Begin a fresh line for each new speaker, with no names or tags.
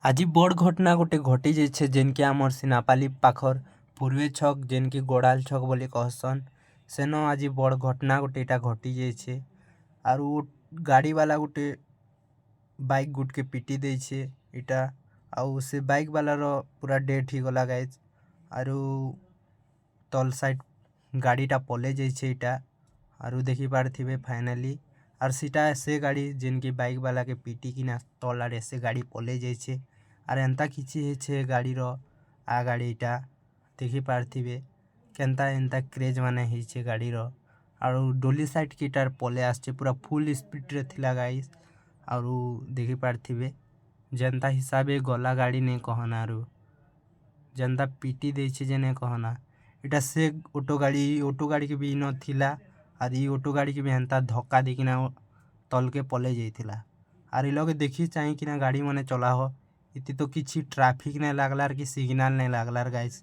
ଆଜି ବଡ଼ ଘଟଣା ଗୋଟେ ଘଟି ଯାଇଛେ ଯେନ୍କି ଆମର୍ ସିନାପାଲି ପାଖର ପୂର୍ବେ ଛକ୍ ଯେନ୍କି ଗୋଡ଼ାଲ ଛକ୍ ବୋଲି କହସନ୍। ସେନ ଆଜି ବଡ଼ ଘଟଣା ଗୋଟେ ଇଟା ଘଟି ଯାଇଛେ। ଆରୁ ଗାଡ଼ିବାଲା ଗୋଟେ ବାଇକ୍ ଗୁଟକେ ପିଟି ଦେଇଛେ ଇଟା। ଆଉ ସେ ବାଇକ୍ ବାଲାର ପୁରା ଡେଥ୍ ହେଇଗଲା ଗାଇଜ୍। ଆରୁ ତଲ୍ ସାଇଡ୍ ଗାଡ଼ିଟା ପଲେଇ ଯାଇଛେ ଇଟା। ଆରୁ ଦେଖି ପାରୁଥିବେ ଫାଇନାଲି ଆର୍ ସେଟା ସେ ଗାଡ଼ି ଯେନ୍କି ବାଇକ୍ ବାଲାକେ ପିଟିକିନା ତଲ୍ ଆଡ଼େ ସେ ଗାଡ଼ି ପଲେଇ ଯାଇଛେ। ଆର୍ ଏନ୍ତା କିଛି ହେଇଛେ ଗାଡ଼ିର ଗାଡ଼ି ଇଟା ଦେଖି ପାରୁଥିବେ କେନ୍ତା ଏନ୍ତା କ୍ରେଜ୍ ମାନେ ହେଇଛେ ଗାଡ଼ିର। ଆରୁ ଡୋଲି ସାଇଡ୍ କି ଇଟାର୍ ପଲେଇ আসছে ପୁରା ଫୁଲ୍ ସ୍ପିଡ଼୍ରେ ଥିଲା ଗାଇଜ୍। ଆରୁ ଦେଖି ପାରୁଥିବେ ଯେନ୍ତା ହିସାବେ ଗଲା ଗାଡ଼ି ନେଇ କହନା ଆରୁ ଯେନ୍ତା ପିଟି ଦେଇଛେ ଯେ ନେଇ କହନା। ଇଟା ସେ ଅଟୋ ଗାଡ଼ି କେ ବି ଇନ ଥିଲା। ଆର୍ ଇ ଅଟୋ ଗାଡ଼ିକେ ବି ହେନ୍ତା ଧକ୍କା ଦେଇକିନା ତଲ୍କେ ପଲେଇ ଯାଇଥିଲା। ଆର୍ ଇ ଲগে ଦେଖି ଚାହିଁକିନା ଗାଡ଼ି ମାନେ ଚଲାହ। ଇତି ତ କିଛି ଟ୍ରାଫିକ୍ ନାଇଁ ଲାଗ୍ଲାର୍ କି ସିଗ୍ନାଲ୍ ନାଇଁ ଲାଗ୍ଲାର୍ ଗାଇଜ୍।